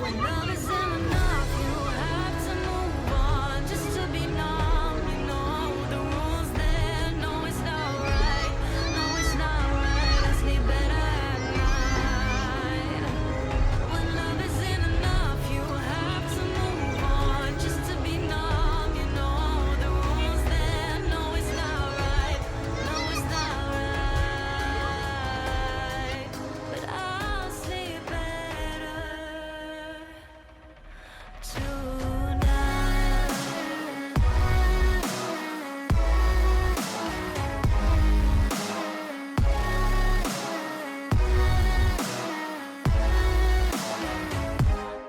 When love isn't enough, you have to move on just to be numb. You know the rules there. No, it's not right. No, it's not right. I sleep better at night. When love isn't enough, you have to move on just to be numb. You know the rules there. No, it's not right. No, it's not right. But I'll sleep better tonight.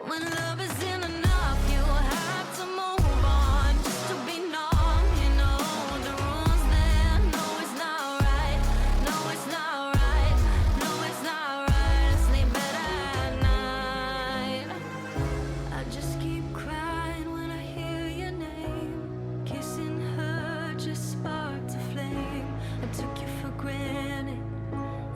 When love isn't enough, you have to move on just to be numb. You know the rules there. No, it's not right. No, it's not right. No, it's not right. I sleep better at night. I just keep crying when I hear your name. Kissing her just sparked a flame. I took you for granted,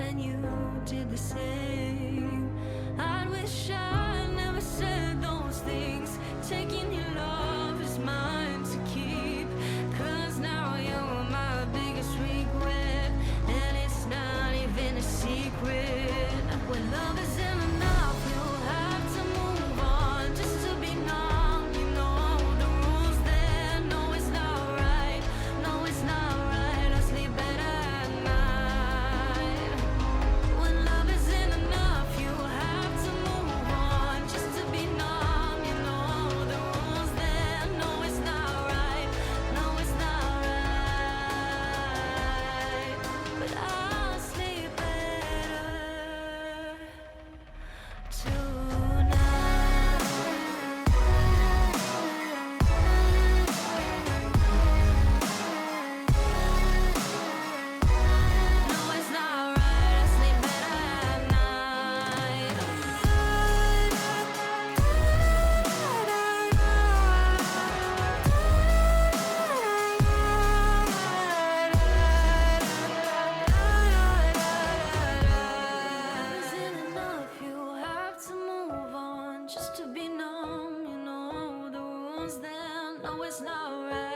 and you did the same. I wish I never said those things. Taking your love is mine to keep. 'Cause now you're my biggest regret, and it's not even a secret. When love isn't enough, you have to move on just to be numb. You know the rules there. No, it's not right. No, it's not right. I sleep better at night. When love isn't enough, you have to move on just to be numb. You know the rules there. No, it's not right. No, it's not right. But I'll sleep better tonight. No, it's not right. I sleep better at night. Isn't enough, you have to move on just to be numb. You know the rules then. No, it's not right.